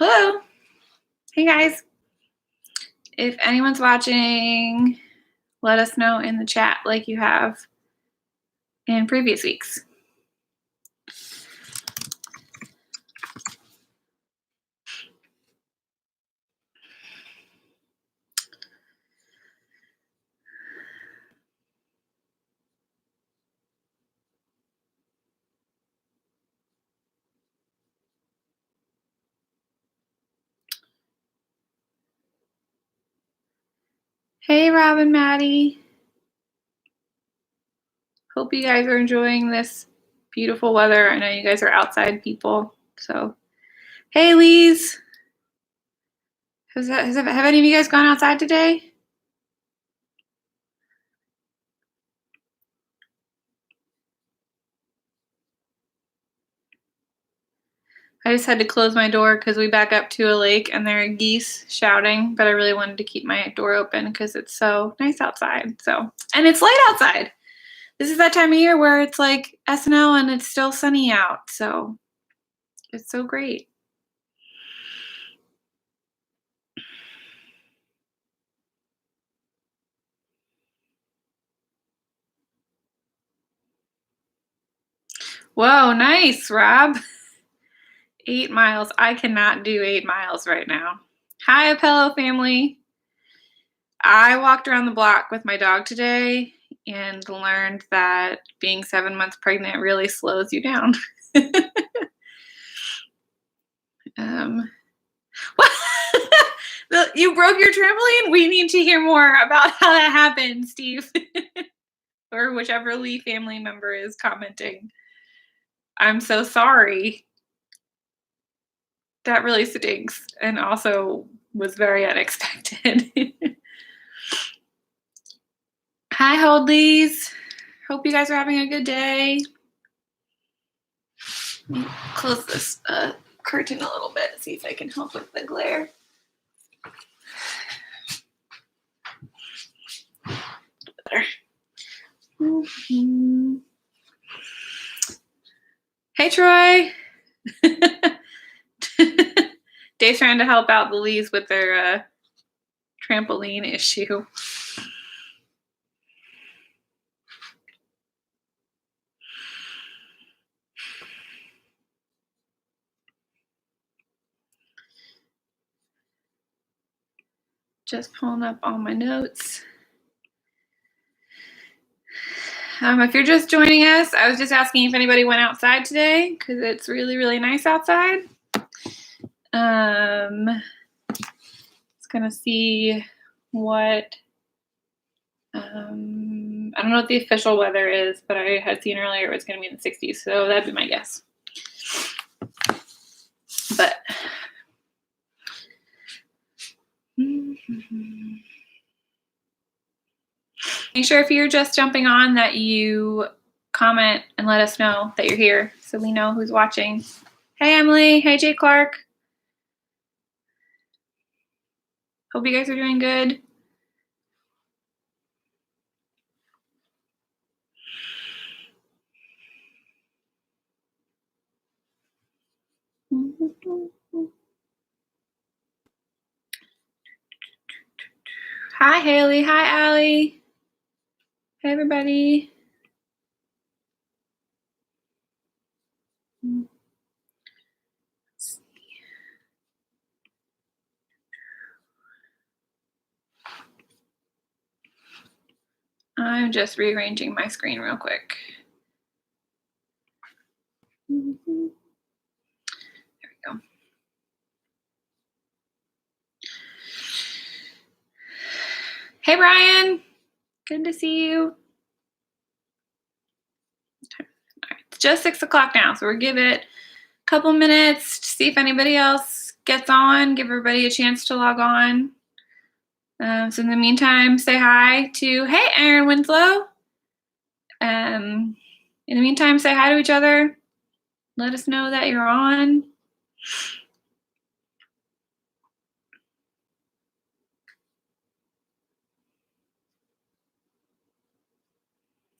Hello. Hey guys. If anyone's watching, let us know in the chat like you have in previous weeks. Hey Rob and Maddie. Hope you guys are enjoying this beautiful weather. I know you guys are outside people. So, hey Lise. Have any of you guys gone outside today? I just had to close my door because we back up to a lake and there are geese shouting, but I really wanted to keep my door open because it's so nice outside. And it's light outside. This is that time of year where it's like SNL and it's still sunny out. So it's so great. Whoa, nice, Rob. 8 miles. I cannot do 8 miles right now. Hi, Apello family. I walked around the block with my dog today and learned that being 7 months pregnant really slows you down. What? You broke your trampoline? We need to hear more about how that happened, Steve. Or whichever Lee family member is commenting. I'm so sorry. That really stinks and also was very unexpected. Hi, Holdleys. Hope you guys are having a good day. Let me close this curtain a little bit, see if I can help with the glare. Better. Mm-hmm. Hey, Troy. Dave's trying to help out the Lees with their trampoline issue. Just pulling up all my notes. If you're just joining us, I was just asking if anybody went outside today because it's really, really nice outside. It's gonna see what I don't know what the official weather is, but I had seen earlier it was gonna be in the 60s, so that'd be my guess. But make sure if you're just jumping on that you comment and let us know that you're here so we know who's watching. Hey, Emily. Hey, Jay Clark. Hope you guys are doing good. Hi, Haley. Hi, Allie. Hey, everybody. I'm just rearranging my screen real quick. There we go. Hey, Brian. Good to see you. All right, it's just 6 o'clock now, so we'll give it a couple minutes to see if anybody else gets on, give everybody a chance to log on. So in the meantime, say hi to, hey, Aaron Winslow. In the meantime, say hi to each other. Let us know that you're on.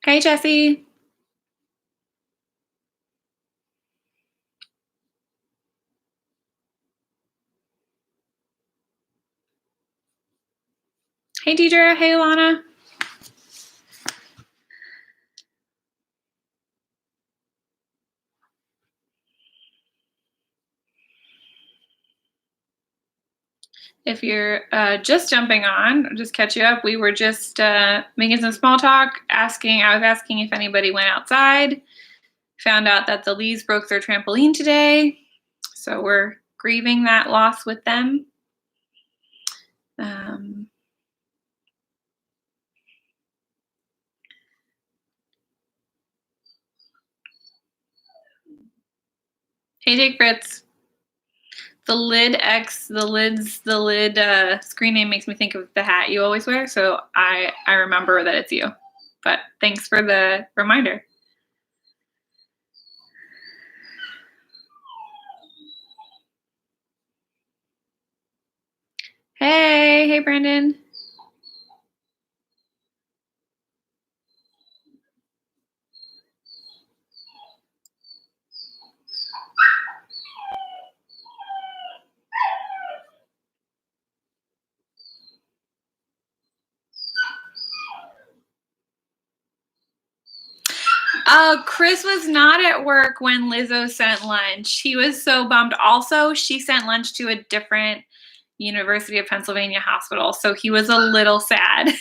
Hey, Jesse. Hey, Deidre. Hey, Alana. If you're just jumping on, I'll just catch you up. We were just making some small talk, I was asking if anybody went outside. Found out that the Lees broke their trampoline today, so we're grieving that loss with them. Hey, Jake Fritz. The lid screen name makes me think of the hat you always wear, so I remember that it's you. But thanks for the reminder. Hey, Brandon. Chris was not at work when Lizzo sent lunch. He was so bummed. Also, she sent lunch to a different University of Pennsylvania hospital, so he was a little sad.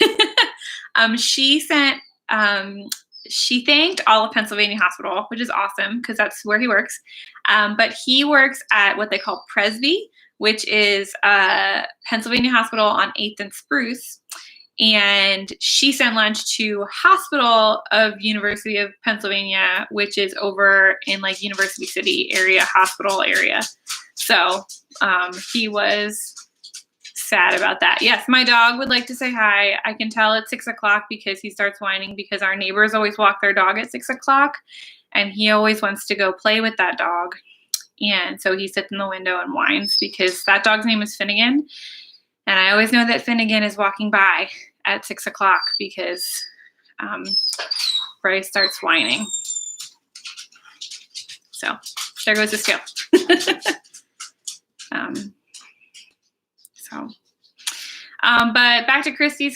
She thanked all of Pennsylvania Hospital, which is awesome because that's where he works. But he works at what they call Presby, which is Pennsylvania Hospital on 8th and Spruce. And she sent lunch to Hospital of University of Pennsylvania, which is over in like University City area, hospital area. So he was sad about that. Yes, my dog would like to say hi. I can tell it's 6 o'clock because he starts whining because our neighbors always walk their dog at 6 o'clock and he always wants to go play with that dog. And so he sits in the window and whines because that dog's name is Finnegan. And I always know that Finnegan is walking by at 6 o'clock because Bryce starts whining. So there goes his tail. But back to Christy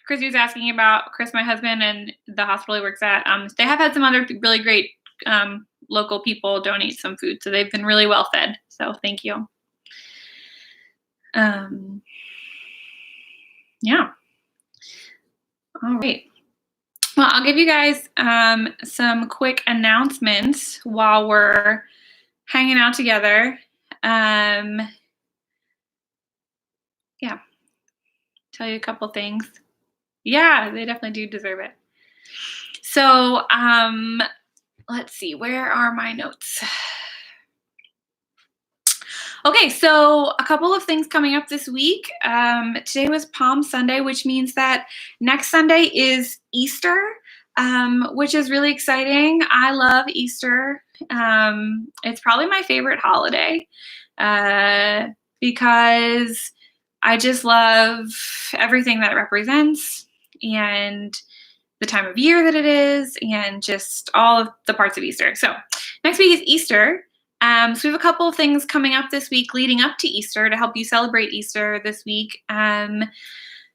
was asking about Chris, my husband, and the hospital he works at. They have had some other really great local people donate some food, so they've been really well fed. So thank you. Yeah. All right. Well, I'll give you guys some quick announcements while we're hanging out together. Yeah. Tell you a couple things. Yeah, they definitely do deserve it. So let's see, where are my notes? Okay, so a couple of things coming up this week. Today was Palm Sunday, which means that next Sunday is Easter, which is really exciting. I love Easter. It's probably my favorite holiday because I just love everything that it represents and the time of year that it is and just all of the parts of Easter. So next week is Easter. So we have a couple of things coming up this week leading up to Easter to help you celebrate Easter this week.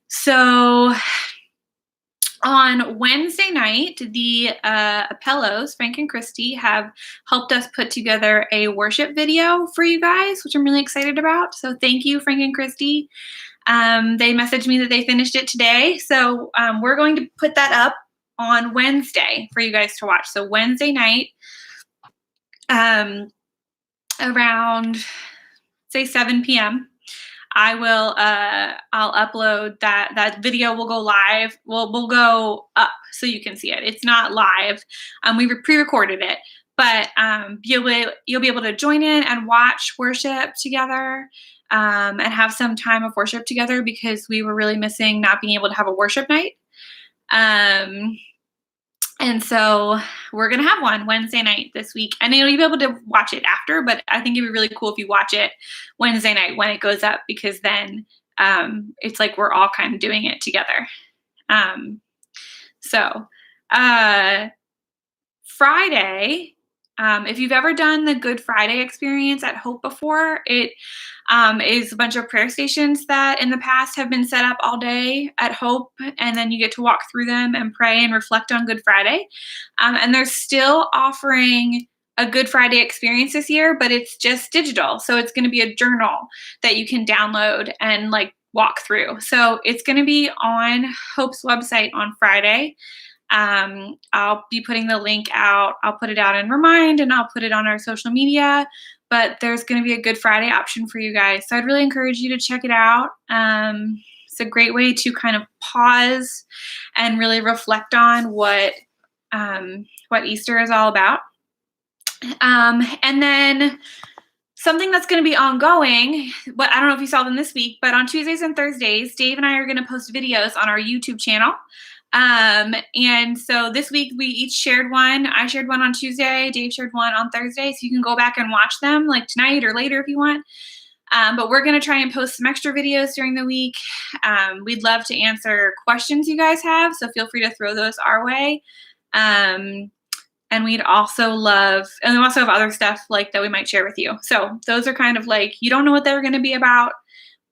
So on Wednesday night, the Apellos, Frank and Christy, have helped us put together a worship video for you guys, which I'm really excited about. So thank you, Frank and Christy. They messaged me that they finished it today. So we're going to put that up on Wednesday for you guys to watch. So Wednesday night, around say 7 p.m. I'll upload that video will go live. We'll go up so you can see it. It's not live. We pre-recorded it, but you'll be able to join in and watch worship together and have some time of worship together because we were really missing not being able to have a worship night. And so we're going to have one Wednesday night this week. And you'll be able to watch it after, but I think it'd be really cool if you watch it Wednesday night when it goes up because then it's like we're all kind of doing it together. Friday, If you've ever done the Good Friday experience at Hope before, it is a bunch of prayer stations that in the past have been set up all day at Hope, and then you get to walk through them and pray and reflect on Good Friday. And they're still offering a Good Friday experience this year, but it's just digital. So it's going to be a journal that you can download and like walk through. So it's going to be on Hope's website on Friday. I'll be putting the link out. I'll put it out in Remind, and I'll put it on our social media. But there's going to be a Good Friday option for you guys. So I'd really encourage you to check it out. It's a great way to kind of pause and really reflect on what Easter is all about. And then something that's going to be ongoing, but I don't know if you saw them this week, but on Tuesdays and Thursdays, Dave and I are going to post videos on our YouTube channel. And so this week we each shared one. I shared one on Tuesday, Dave shared one on Thursday. So you can go back and watch them like tonight or later if you want. But we're going to try and post some extra videos during the week. We'd love to answer questions you guys have. So feel free to throw those our way. And we'd also love, and we also have other stuff like that we might share with you. So those are kind of like, you don't know what they're going to be about,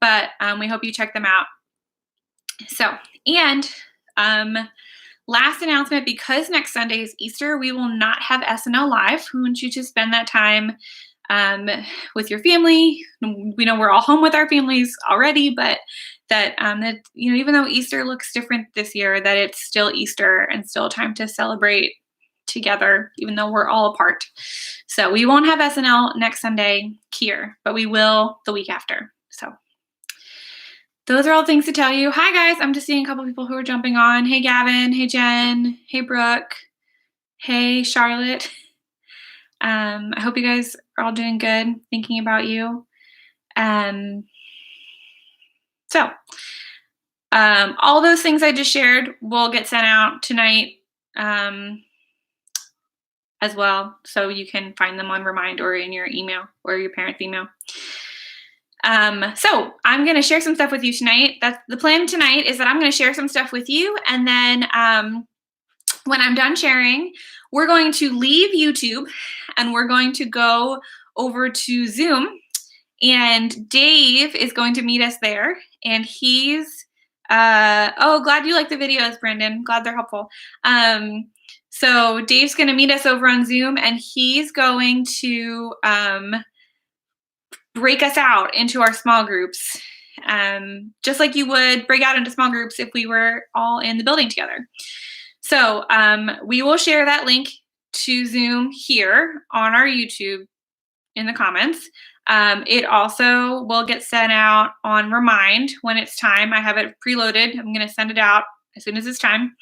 but we hope you check them out. So, and last announcement, because next Sunday is Easter, we will not have SNL Live. We want you to spend that time with your family. We know we're all home with our families already, but that even though Easter looks different this year, that it's still Easter and still a time to celebrate together, even though we're all apart. So we won't have SNL next Sunday here, but we will the week after. So those are all things to tell you. Hi guys, I'm just seeing a couple people who are jumping on. Hey Gavin, hey Jen, hey Brooke, hey Charlotte. I hope you guys are all doing good, thinking about you. So all those things I just shared will get sent out tonight as well. So you can find them on Remind or in your email or your parent's email. So I'm going to share some stuff with you tonight. That's the plan tonight, is that I'm going to share some stuff with you. And then when I'm done sharing, we're going to leave YouTube and we're going to go over to Zoom, and Dave is going to meet us there. And he's, glad you like the videos, Brandon. Glad they're helpful. So Dave's going to meet us over on Zoom, and he's going to break us out into our small groups, just like you would break out into small groups if we were all in the building together. So we will share that link to Zoom here on our YouTube in the comments. It also will get sent out on Remind when it's time. I have it preloaded. I'm going to send it out as soon as it's time.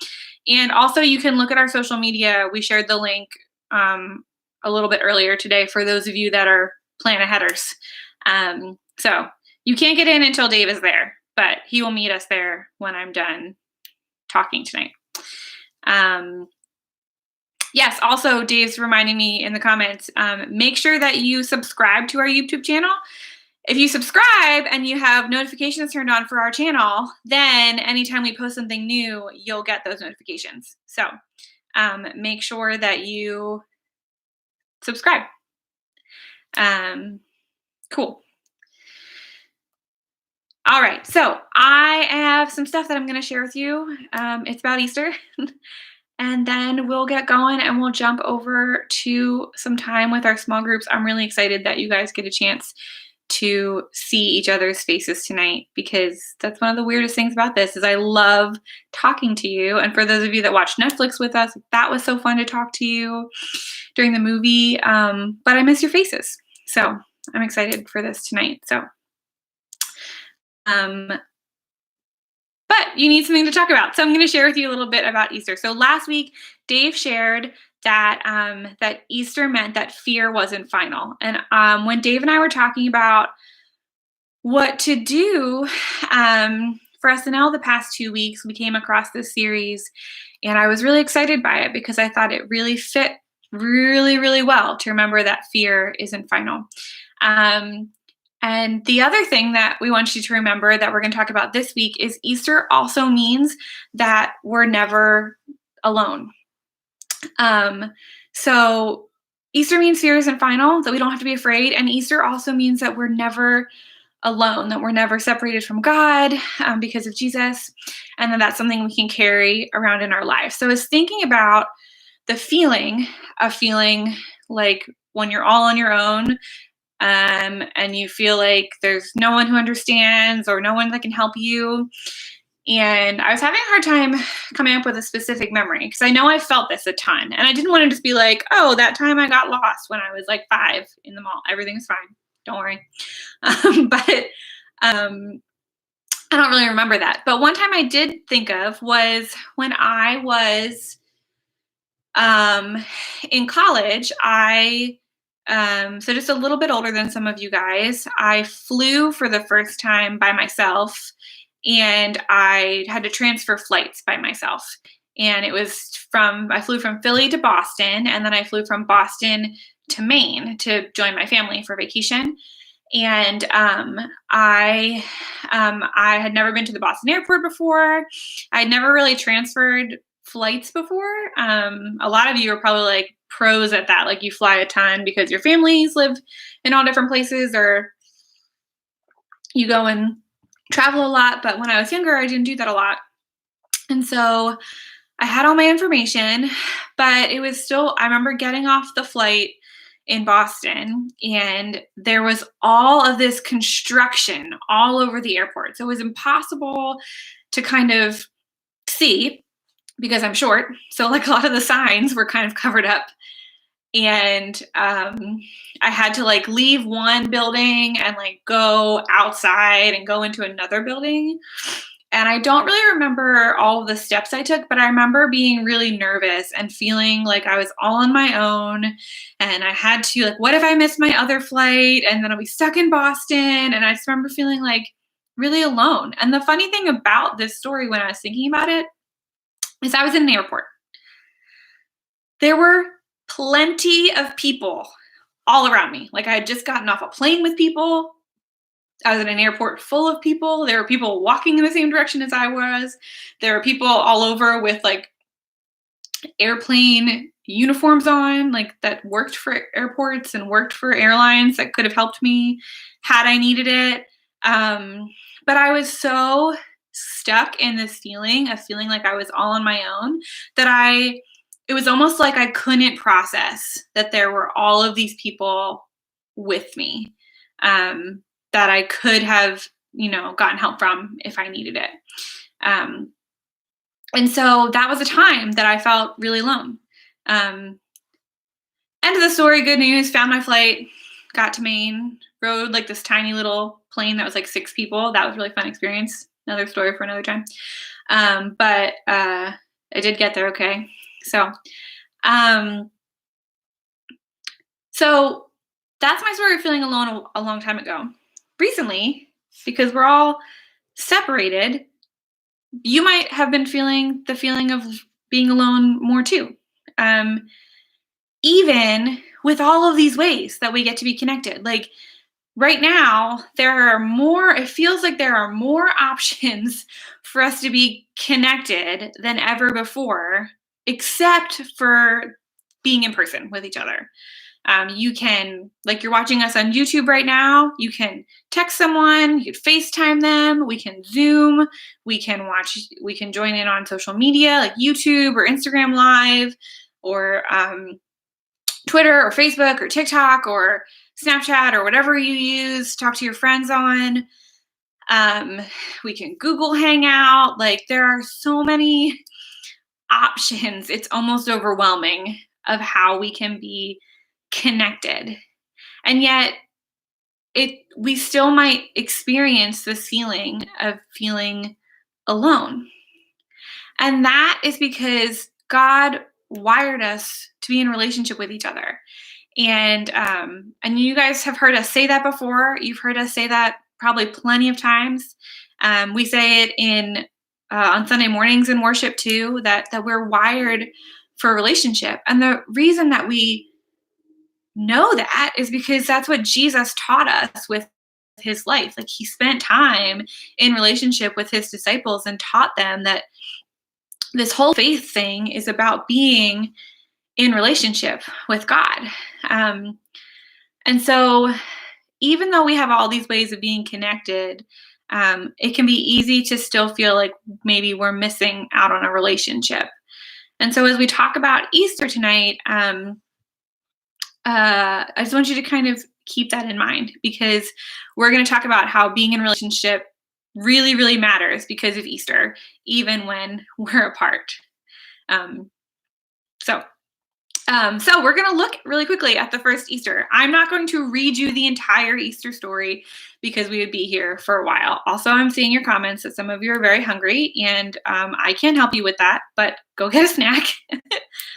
And also you can look at our social media. We shared the link a little bit earlier today for those of you that are plan aheaders. So you can't get in until Dave is there, but he will meet us there when I'm done talking tonight. Yes, also Dave's reminding me in the comments, make sure that you subscribe to our YouTube channel. If you subscribe and you have notifications turned on for our channel, then anytime we post something new, you'll get those notifications. So make sure that you subscribe. Cool. All right, so I have some stuff that I'm going to share with you. It's about Easter. And then we'll get going and we'll jump over to some time with our small groups. I'm really excited that you guys get a chance to see each other's faces tonight, because that's one of the weirdest things about this is I love talking to you. And for those of you that watch Netflix with us, that was so fun to talk to you during the movie. But I miss your faces. So I'm excited for this tonight. So, but you need something to talk about. So I'm going to share with you a little bit about Easter. So last week, Dave shared that that Easter meant that fear wasn't final. And when Dave and I were talking about what to do for SNL the past 2 weeks, we came across this series, and I was really excited by it because I thought it really fit really, really well to remember that fear isn't final. And the other thing that we want you to remember that we're going to talk about this week is Easter also means that we're never alone. So Easter means fear isn't final, that we don't have to be afraid. And Easter also means that we're never alone, that we're never separated from God because of Jesus, and that's something we can carry around in our life. So I was thinking about the feeling of feeling like when you're all on your own, and you feel like there's no one who understands or no one that can help you. And I was having a hard time coming up with a specific memory because I know I felt this a ton. And I didn't want to just be like, oh, that time I got lost when I was like 5 in the mall. Everything's fine. Don't worry. But I don't really remember that. But one time I did think of was when I was in college. So just a little bit older than some of you guys. I flew for the first time by myself, and I had to transfer flights by myself. And I flew from Philly to Boston, and then I flew from Boston to Maine to join my family for vacation. And I had never been to the Boston airport before. I had never really transferred flights before. A lot of you are probably like pros at that. Like you fly a ton because your families live in all different places, or you go and travel a lot. But when I was younger, I didn't do that a lot. And so I had all my information, but it was still, I remember getting off the flight in Boston, and there was all of this construction all over the airport. So it was impossible to kind of see because I'm short. So like a lot of the signs were kind of covered up. And I had to like leave one building and like go outside and go into another building. And I don't really remember all of the steps I took, but I remember being really nervous and feeling like I was all on my own. And I had to, like, what if I missed my other flight? And then I'll be stuck in Boston. And I just remember feeling like really alone. And the funny thing about this story when I was thinking about it is I was in an airport. There were plenty of people all around me. Like I had just gotten off a plane with people. I was in an airport full of people. There were people walking in the same direction as I was. There were people all over with like airplane uniforms on, like that worked for airports and worked for airlines that could have helped me had I needed it. But I was so stuck in this feeling of feeling like I was all on my own that it was almost like I couldn't process that there were all of these people with me. That I could have, gotten help from if I needed it. And so that was a time that I felt really alone. End of the story, good news, found my flight, got to Maine, rode like this tiny little plane that was like 6 people. That was a really fun experience. Another story for another time. But I did get there okay. So that's my story of feeling alone a long time ago. Recently, because we're all separated, you might have been feeling the feeling of being alone more too. Even with all of these ways that we get to be connected. Like right now, it feels like there are more options for us to be connected than ever before, except for being in person with each other. You can, like you're watching us on YouTube right now, you can text someone, you can FaceTime them, we can Zoom, we can join in on social media like YouTube or Instagram Live or Twitter or Facebook or TikTok or Snapchat or whatever you use, talk to your friends on. We can Google Hangout. Like there are so many options. It's almost overwhelming of how we can be connected. And yet we still might experience this feeling of feeling alone. And that is because God wired us to be in relationship with each other. And you guys have heard us say that before. You've heard us say that probably plenty of times. We say it on Sunday mornings in worship too, that we're wired for a relationship. And the reason that we know that is because that's what Jesus taught us with his life. Like he spent time in relationship with his disciples and taught them that this whole faith thing is about being in relationship with God. And so even though we have all these ways of being connected, it can be easy to still feel like maybe we're missing out on a relationship. And so as we talk about Easter tonight, I just want you to kind of keep that in mind, because we're going to talk about how being in relationship really, really matters because of Easter, even when we're apart. Um, so we're going to look really quickly at the first Easter. I'm not going to read you the entire Easter story because we would be here for a while. Also, I'm seeing your comments that some of you are very hungry, and I can't help you with that, but go get a snack.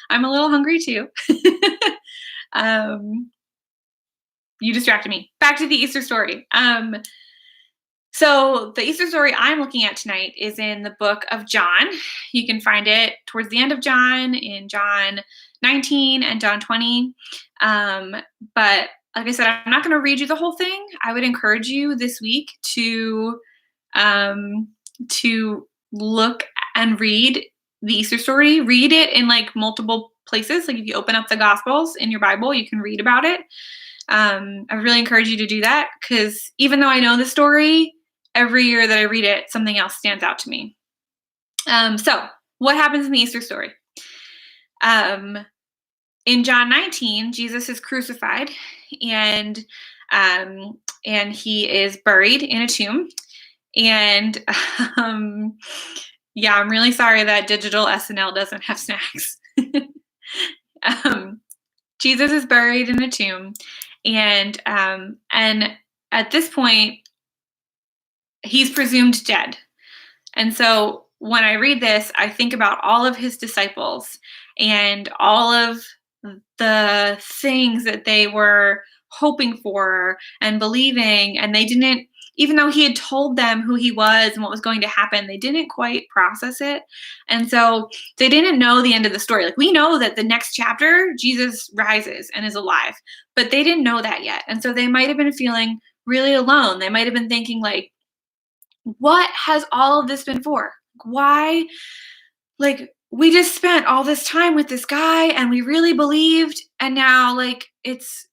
I'm a little hungry too. You distracted me. Back to the Easter story. So the Easter story I'm looking at tonight is in the book of John. You can find it towards the end of John, in John 19 and John 20. But like I said, I'm not going to read you the whole thing. I would encourage you this week to look and read the Easter story. Read it in like multiple places. Like if you open up the Gospels in your Bible, you can read about it. I really encourage you to do that, because even though I know the story, every year that I read it, something else stands out to me. So what happens in the Easter story? In John 19, Jesus is crucified, and he is buried in a tomb. And yeah, I'm really sorry that digital SNL doesn't have snacks. Jesus is buried in a tomb, and at this point, he's presumed dead. And so when I read this, I think about all of his disciples and all of the things that they were hoping for and believing, and they didn't, even though he had told them who he was and what was going to happen, they didn't quite process it. And so they didn't know the end of the story. Like, we know that the next chapter, Jesus rises and is alive, but they didn't know that yet. And so they might have been feeling really alone. They might have been thinking like, what has all of this been for? Why? Like, we just spent all this time with this guy and we really believed, and now like it's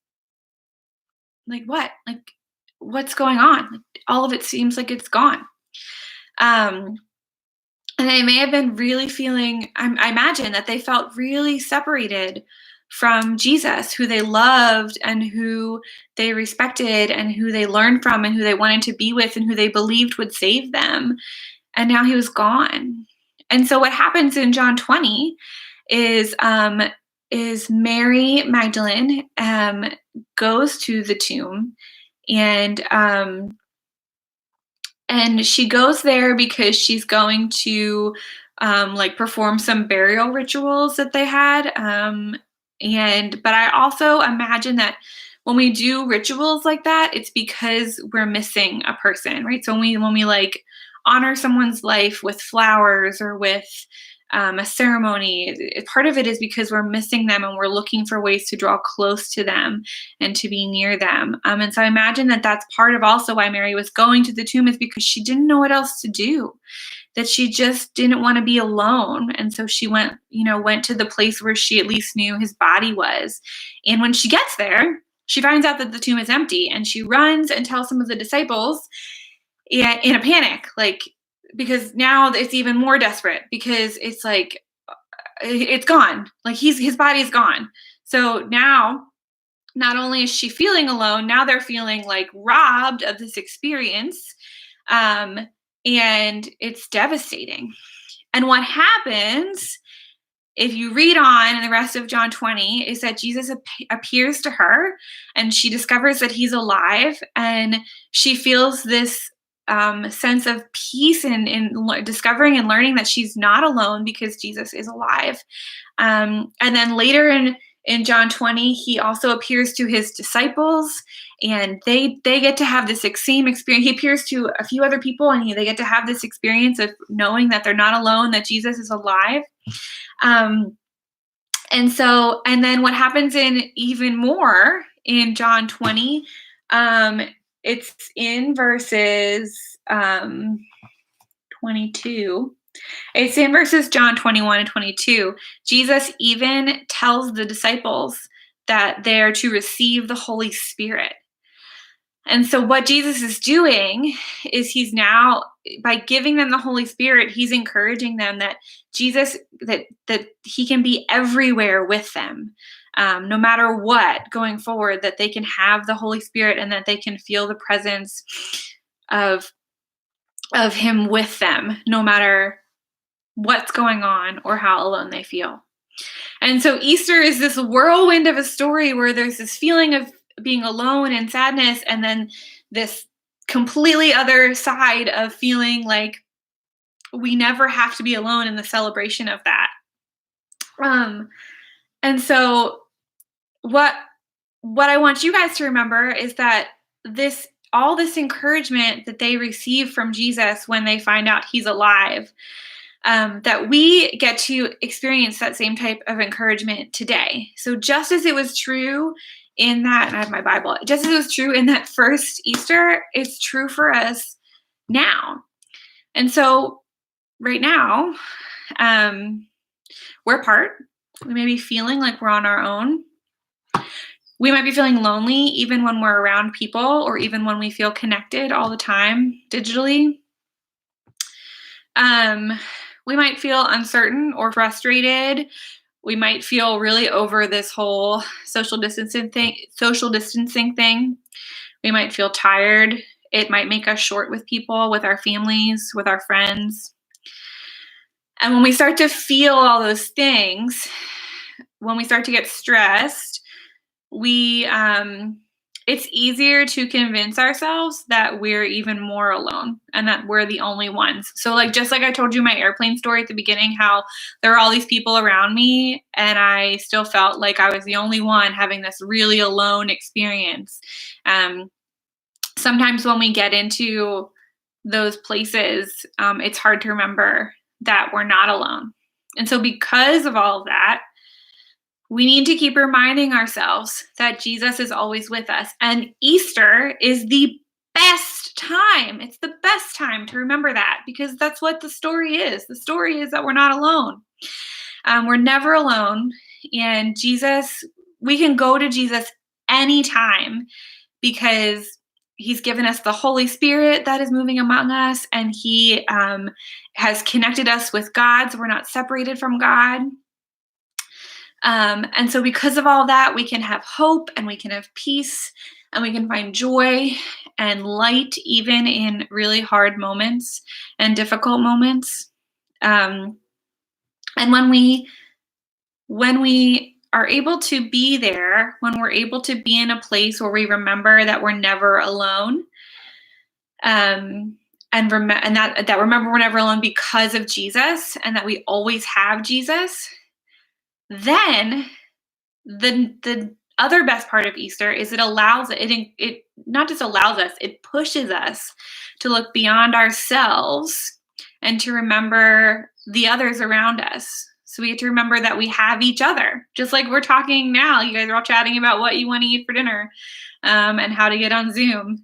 like, what? Like, what's going on? Like, all of it seems like it's gone. And they may have been really feeling, I imagine that they felt really separated from Jesus, who they loved and who they respected and who they learned from and who they wanted to be with and who they believed would save them. And now he was gone. And so what happens in John 20 is Mary Magdalene goes to the tomb, and she goes there because she's going to like perform some burial rituals that they had. But I also imagine that when we do rituals like that, it's because we're missing a person, right? So when we like honor someone's life with flowers or with a ceremony, part of it is because we're missing them and we're looking for ways to draw close to them and to be near them. And so I imagine that that's part of also why Mary was going to the tomb, is because she didn't know what else to do, that she just didn't want to be alone. And so she went to the place where she at least knew his body was. And when she gets there, she finds out that the tomb is empty, and she runs and tells some of the disciples in a panic, like, because now it's even more desperate, because it's like, it's gone. Like, his body's gone. So now, not only is she feeling alone, now they're feeling like robbed of this experience. And it's devastating. And what happens, if you read on in the rest of John 20, is that Jesus appears to her, and she discovers that he's alive, and she feels this sense of peace in discovering and learning that she's not alone because Jesus is alive. And then later in John 20, he also appears to his disciples, and they get to have this same experience. He appears to a few other people, and they get to have this experience of knowing that they're not alone, that Jesus is alive. And then what happens in even more in John 20, it's in verses 22. It's in verses John 21 and 22. Jesus even tells the disciples that they're to receive the Holy Spirit. And so what Jesus is doing is he's now, by giving them the Holy Spirit, he's encouraging them that Jesus, that he can be everywhere with them, no matter what going forward, that they can have the Holy Spirit and that they can feel the presence of of him with them, no matter what's going on or how alone they feel. And so Easter is this whirlwind of a story where there's this feeling of being alone and sadness, and then this completely other side of feeling like we never have to be alone in the celebration of that. Um, and so what what I want you guys to remember is that this all this encouragement that they receive from Jesus when they find out he's alive, that we get to experience that same type of encouragement today. So just as it was true in that, and I have my Bible, just as it was true in that first Easter, it's true for us now. And so right now, we're apart. We may be feeling like we're on our own. We might be feeling lonely even when we're around people, or even when we feel connected all the time digitally. We might feel uncertain or frustrated. We might feel really over this whole social distancing thing. We might feel tired. It might make us short with people, with our families, with our friends. And when we start to feel all those things, when we start to get stressed, we it's easier to convince ourselves that we're even more alone and that we're the only ones. So like, just like I told you my airplane story at the beginning, how there were all these people around me and I still felt like I was the only one having this really alone experience. Sometimes when we get into those places, it's hard to remember that we're not alone. And so because of all of that, we need to keep reminding ourselves that Jesus is always with us. And Easter is the best time. It's the best time to remember that, because that's what the story is. The story is that we're not alone. We're never alone. And Jesus, we can go to Jesus anytime, because he's given us the Holy Spirit that is moving among us, and he has connected us with God, so we're not separated from God. And so because of all that, we can have hope and we can have peace and we can find joy and light even in really hard moments and difficult moments. And when we are able to be there, when we're able to be in a place where we remember that we're never alone, and that remember we're never alone because of Jesus, and that we always have Jesus, then the other best part of Easter is it not just allows us, it pushes us to look beyond ourselves and to remember the others around us. So we have to remember that we have each other. Just like we're talking now, you guys are all chatting about what you want to eat for dinner, and how to get on Zoom.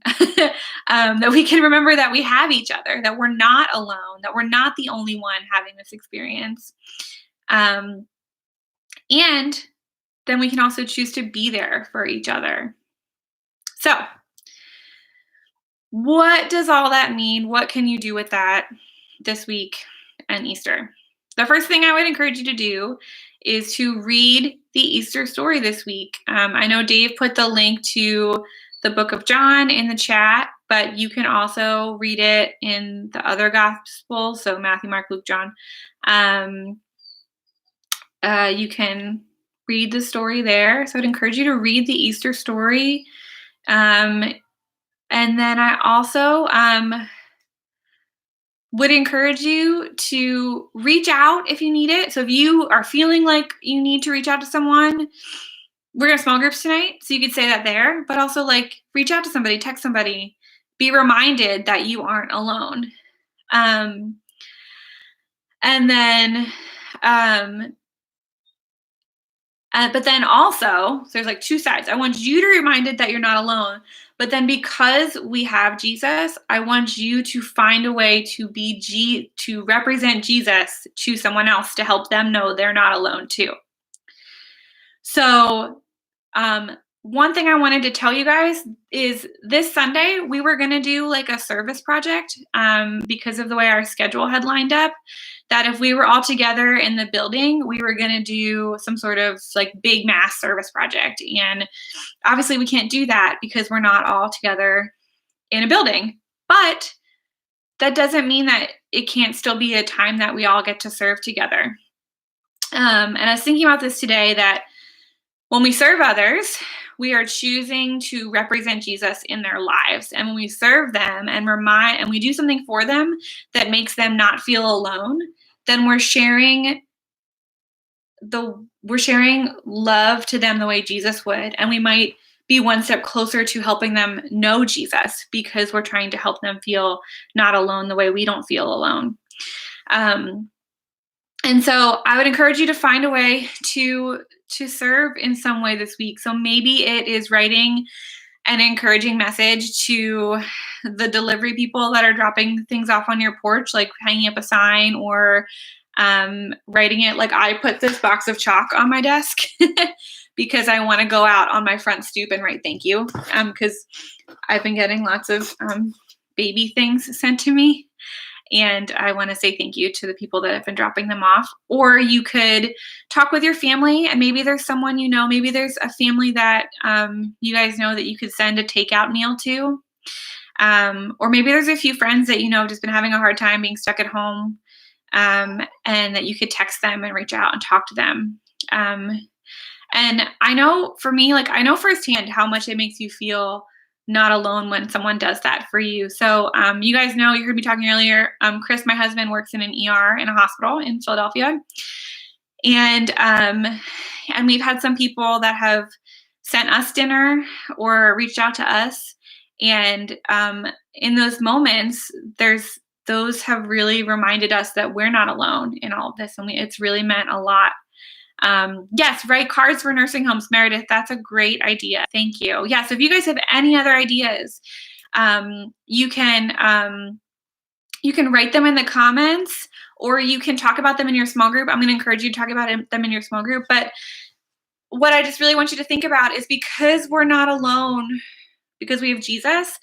That we can remember that we have each other, that we're not alone, that we're not the only one having this experience. And then we can also choose to be there for each other. So, what does all that mean? What can you do with that this week and Easter? The first thing I would encourage you to do is to read the Easter story this week. I know Dave put the link to the book of John in the chat, but you can also read it in the other Gospels, so Matthew, Mark, Luke, John. You can read the story there. So I'd encourage you to read the Easter story. And then I also would encourage you to reach out if you need it. So if you are feeling like you need to reach out to someone, we're in small groups tonight, so you could say that there, but also like reach out to somebody, text somebody, be reminded that you aren't alone. And then But then also, so there's like two sides. I want you to be reminded that you're not alone. But then because we have Jesus, I want you to find a way to to represent Jesus to someone else to help them know they're not alone too. So, one thing I wanted to tell you guys is this Sunday we were going to do like a service project because of the way our schedule had lined up. That if we were all together in the building, we were going to do some sort of like big mass service project. And obviously, we can't do that because we're not all together in a building. But that doesn't mean that it can't still be a time that we all get to serve together. And I was thinking about this today that when we serve others, we are choosing to represent Jesus in their lives. And when we serve them and we do something for them that makes them not feel alone, then we're sharing love to them the way Jesus would. And we might be one step closer to helping them know Jesus because we're trying to help them feel not alone the way we don't feel alone. And so I would encourage you to find a way to serve in some way this week. So maybe it is writing an encouraging message to the delivery people that are dropping things off on your porch, like hanging up a sign or writing it. Like I put this box of chalk on my desk because I want to go out on my front stoop and write thank you because I've been getting lots of baby things sent to me. And I want to say thank you to the people that have been dropping them off. Or you could talk with your family, and maybe there's someone maybe there's a family that you guys know that you could send a takeout meal to. Or maybe there's a few friends that have just been having a hard time being stuck at home, and that you could text them and reach out and talk to them. And I know for me, I know firsthand how much it makes you feel not alone when someone does that for you. So you guys know, you heard me talking earlier, Chris, my husband, works in an ER in a hospital in Philadelphia. And we've had some people that have sent us dinner or reached out to us. And in those moments, those have really reminded us that we're not alone in all of this. And it's really meant a lot. Yes, write cards for nursing homes, Meredith. That's a great idea. Thank you. Yeah. So if you guys have any other ideas, you can write them in the comments, or you can talk about them in your small group. I'm going to encourage you to talk about them in your small group. But what I just really want you to think about is because we're not alone, because we have Jesus,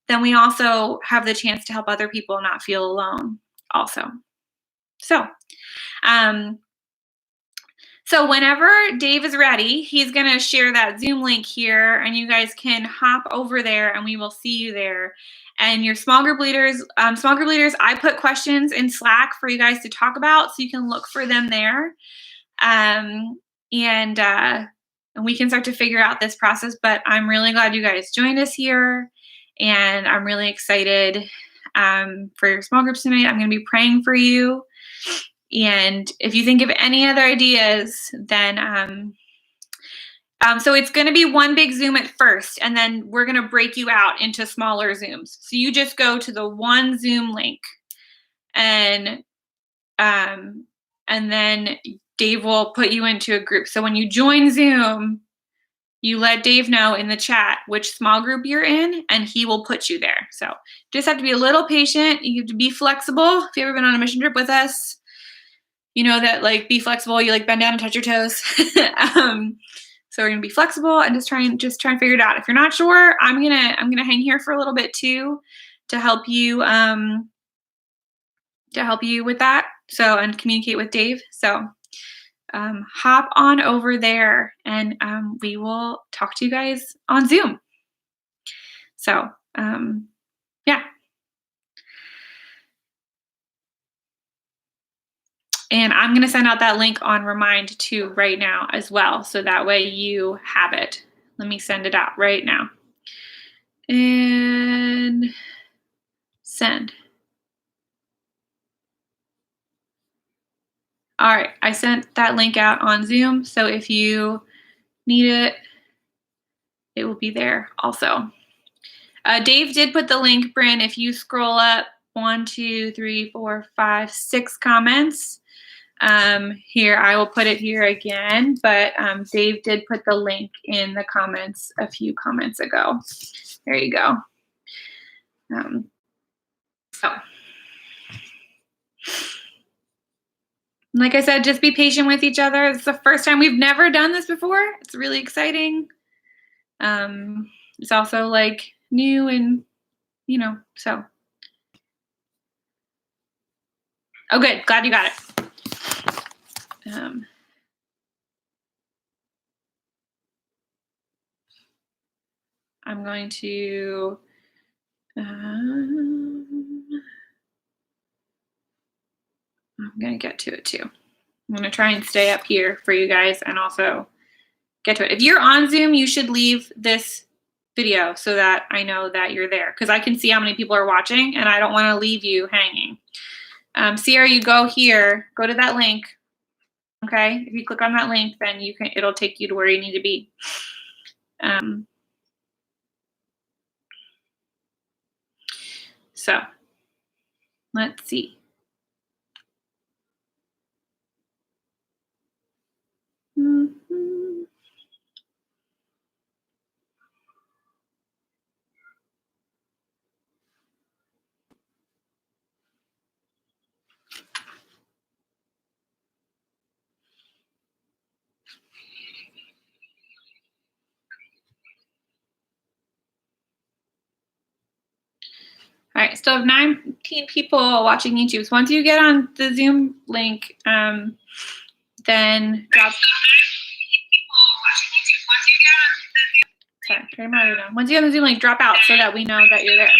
then we also have the chance to help other people not feel alone also. So whenever Dave is ready, he's going to share that Zoom link here, and you guys can hop over there and we will see you there. And your small group leaders, I put questions in Slack for you guys to talk about, so you can look for them there. And we can start to figure out this process, but I'm really glad you guys joined us here, and I'm really excited for your small groups tonight. I'm going to be praying for you. And if you think of any other ideas, then so it's going to be one big Zoom at first, and then we're going to break you out into smaller Zooms. So you just go to the one Zoom link, and then Dave will put you into a group. So when you join Zoom, you let Dave know in the chat which small group you're in, and he will put you there. So just have to be a little patient. You have to be flexible. If you've ever been on a mission trip with us, you know that be flexible. You bend down and touch your toes. So we're gonna be flexible and just try and figure it out. If you're not sure, I'm gonna hang here for a little bit too to help you with that. So, and communicate with Dave. So hop on over there, and we will talk to you guys on Zoom. So yeah. And I'm going to send out that link on Remind too right now as well, so that way you have it. Let me send it out right now. And send. All right, I sent that link out on Zoom, so if you need it, it will be there also. Dave did put the link, Bryn. If you scroll up 1, 2, 3, 4, 5, 6 comments, Here, I will put it here again, but Dave did put the link in the comments a few comments ago. There you go. So, like I said, just be patient with each other. It's the first time we've never done this before. It's really exciting. It's also like new and, so. Oh, good. Glad you got it. I'm going to, I'm going to get to it too. I'm going to try and stay up here for you guys and also get to it. If you're on Zoom, you should leave this video so that I know that you're there, because I can see how many people are watching and I don't want to leave you hanging. Sierra, you go here, go to that link. Okay, if you click on that link, then it'll take you to where you need to be. So let's see. All right, still have 19 people watching YouTube. So once you get on the Zoom link, then drop. Sorry, turn my audio down. Once you get on the Zoom link, drop out so that we know that you're there.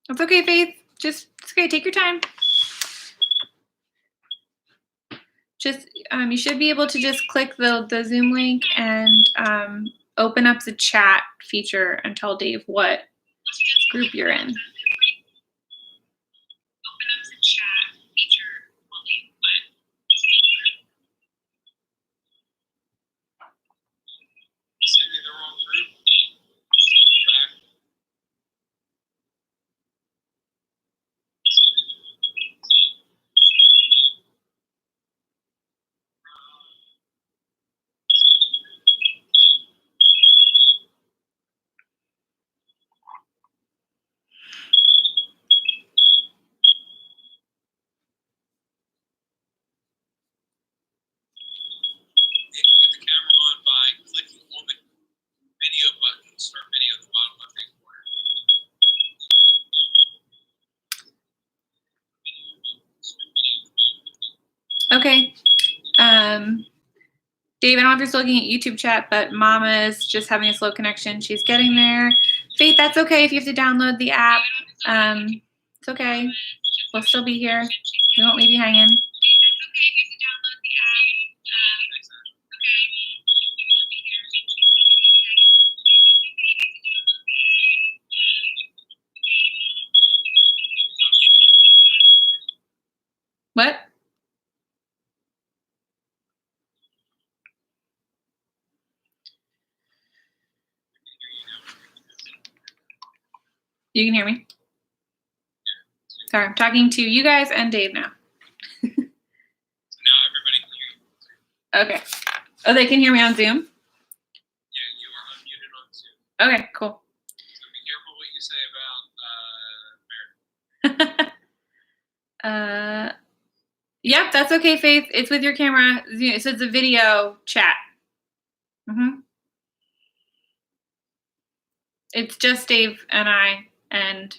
It's okay, Faith. It's okay. Take your time. Just you should be able to just click the Zoom link and open up the chat feature and tell Dave what group you're in. Okay. Dave, I don't know if you're still looking at YouTube chat, but Mama's just having a slow connection. She's getting there. Faith, that's okay if you have to download the app. It's okay. We'll still be here. We won't leave you hanging. What? You can hear me? Sorry, I'm talking to you guys and Dave now. Now everybody can hear you. Okay. Oh, they can hear me on Zoom? Yeah, you are unmuted on Zoom. Okay, cool. So be careful what you say about Meredith. Yep, that's okay, Faith. It's with your camera. So it's a video chat. It's just Dave and I and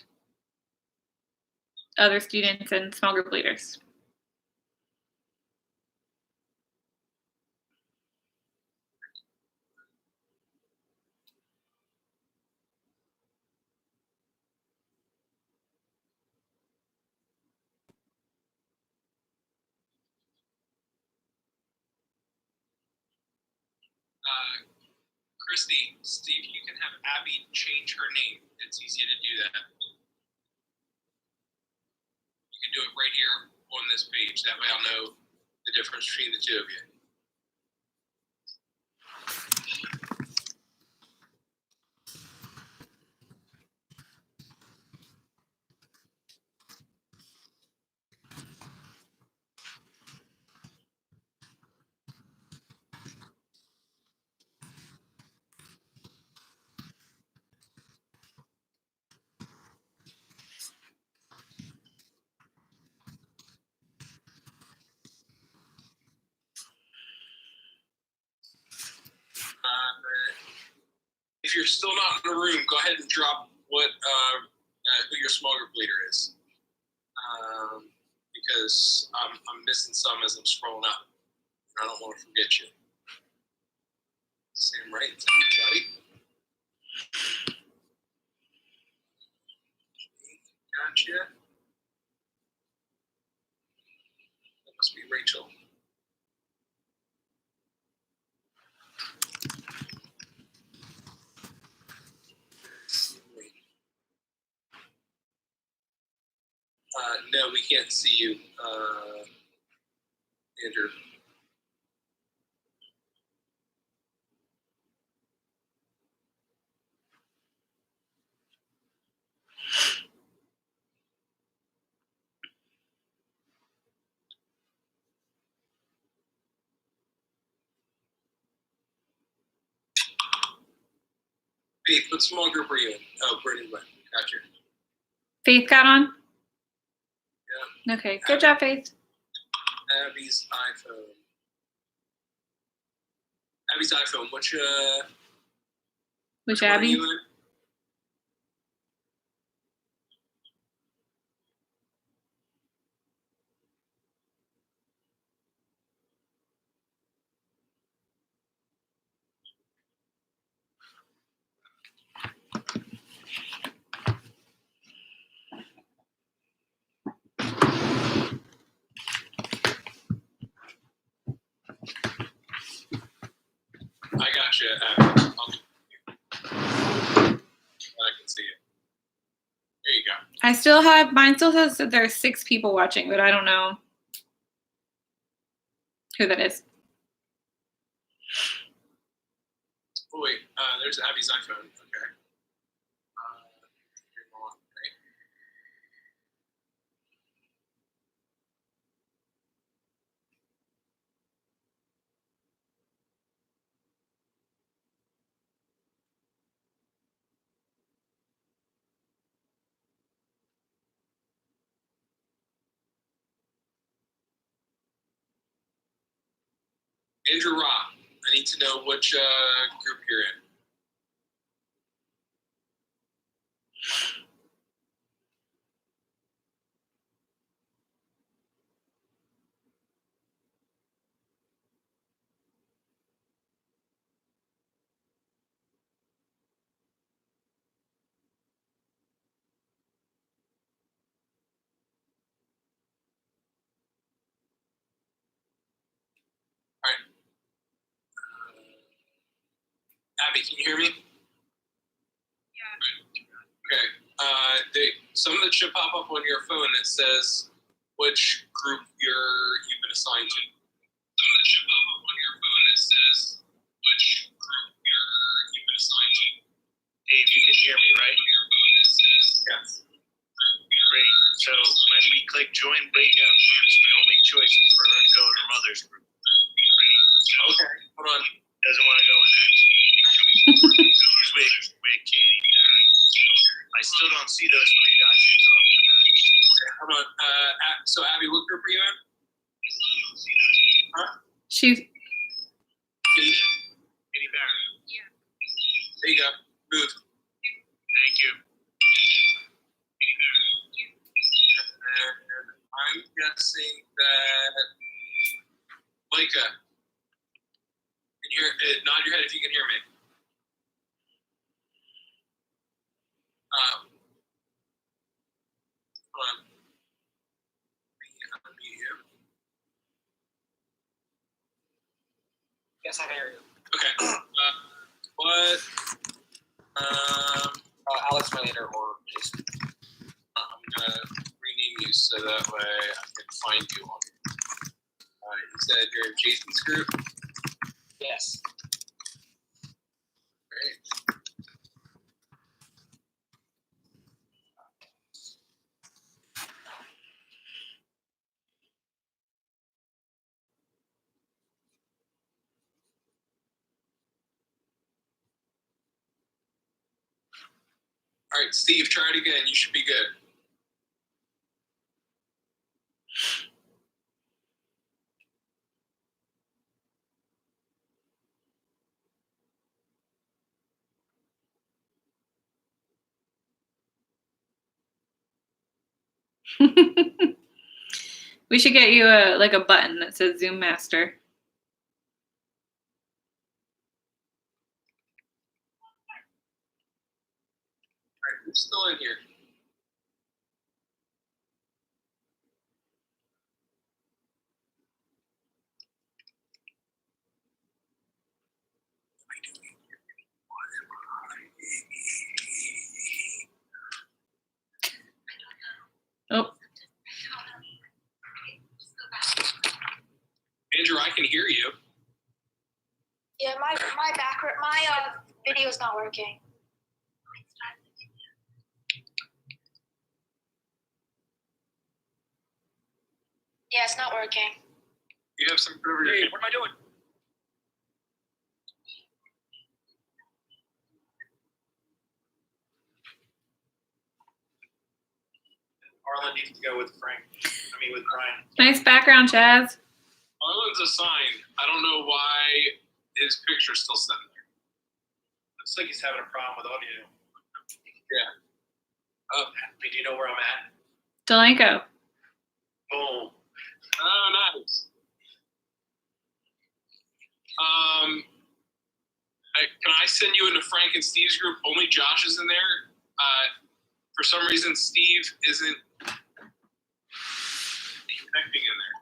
other students and small group leaders. Christy, see if you can have Abby change her name. It's easy to do that. You can do it right here on this page. That way I'll know the difference between the two of you. If you're still not in the room, go ahead and drop what who your small group leader is, because I'm missing some as I'm scrolling up. I don't want to forget you. Sam Wright, everybody. Gotcha. That must be Rachel. No, we can't see you, Andrew. Faith, what small group are you in? Oh, Brittany went. Gotcha. Faith got on? Yeah. Okay, good job, Faith. Abby's iPhone. Abby's iPhone. Which Abby? You in? I got you, Abby. I can see it. There you go. I still have, mine still says that there's 6 people watching, but I don't know who that is. Oh, wait, there's Abby's iPhone. Okay. Andrew Ra, I need to know which group you're in. All right. Abby, can you hear me? Okay. Some of it should pop up on your phone that says which group you've been assigned to. Some of it should pop up on your phone that says which group you've been assigned to. Dave, you can hear me, right? Your phone that says yes. Great. So when we click join breakout groups, the only choice is for her to go to her mother's group. Okay, hold on. Doesn't want to go in there. She's with Katie. I still don't see those 3 dots you're talking about. Hold on. So Abby, what group are you in? There you go. Moved. Thank you. And I'm guessing that Micah, can you nod your head if you can hear me. Hold on. Unmute you. Yes, I can hear you. Okay. What? Alex Melander or Jason. I'm gonna rename you so that way I can find you on. You said you're in Jason's group. Yes. Great. All right, Steve, try it again. You should be good. We should get you a button that says Zoom Master. All right, who's still in here? Oh, Andrew, I can hear you. Yeah, my video's not working. Yeah, it's not working. You have some over Hey, your what am I doing? Arlen needs to go with Frank. With Brian. nice background, Chaz. Arlen's assigned. I don't know why his picture's still sitting there. Looks like he's having a problem with audio. Yeah. Do you know where I'm at? Delanco. Boom. Oh, nice. Can I send you into Frank and Steve's group? Only Josh is in there. For some reason, Steve isn't connecting in there.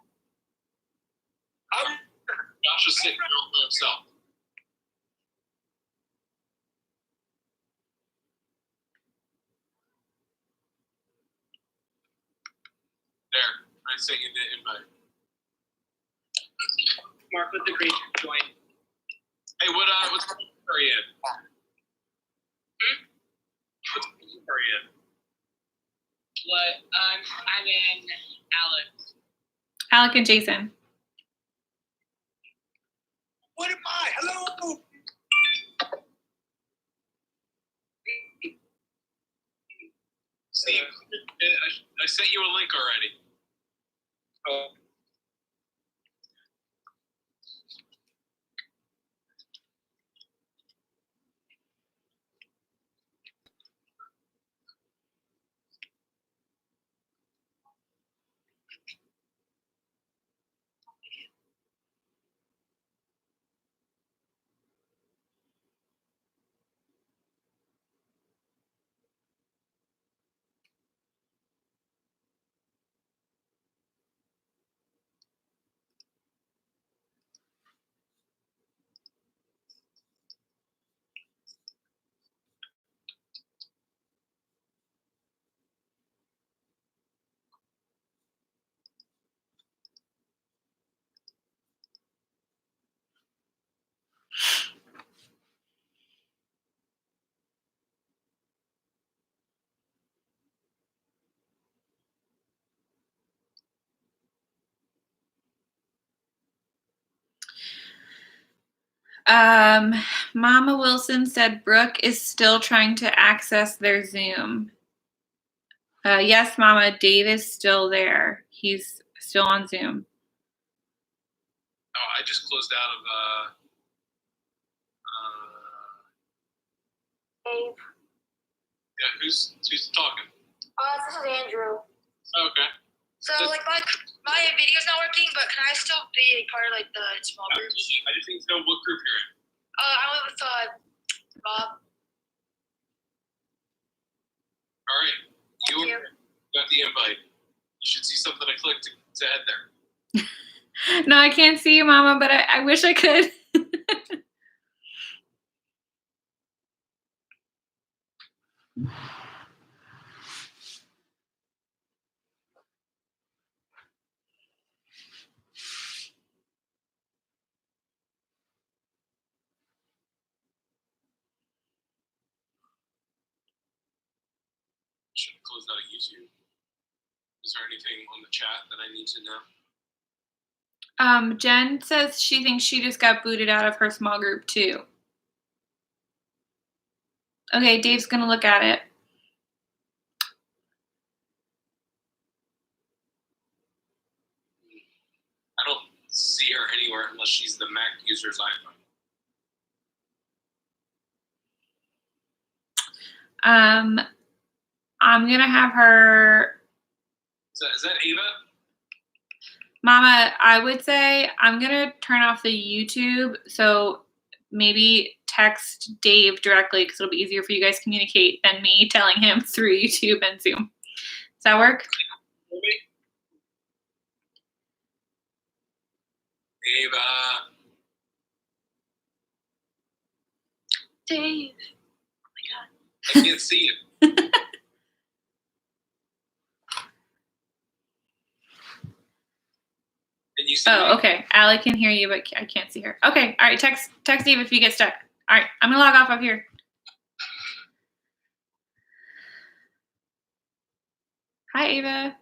Josh is sitting there all by himself. There, I sent you the invite. Mark, let the creature join. Hey, what group are you in? What group are you in? What? I'm in Alex. Alec and Jason. What am I? Hello. Steve, I sent you a link already. Oh. Mama Wilson said Brooke is still trying to access their Zoom. Yes, Mama, Dave is still there. He's still on Zoom. Oh, I just closed out of Dave. Yeah, who's talking? This is Andrew. Okay. So like my video's not working, but can I still be a part of like the small groups? I just need to know what group you're in. I went with Bob. All right. Thank you. Got the invite. You should see something I clicked to head there. No, I can't see you, Mama, but I wish I could. Should have closed out of YouTube. Is there anything on the chat that I need to know? Jen says she thinks she just got booted out of her small group too. Okay, Dave's gonna look at it. I don't see her anywhere unless she's the Mac user's iPhone. I'm gonna have her. Is that Ava? Mama, I would say I'm gonna turn off the YouTube, so maybe text Dave directly because it'll be easier for you guys to communicate than me telling him through YouTube and Zoom. Does that work? Ava. Dave. I can't see you. Can you see me? Oh, okay. Allie can hear you, but I can't see her. Okay, all right. Text Dave if you get stuck. All right, I'm gonna log off up here. Hi, Ava.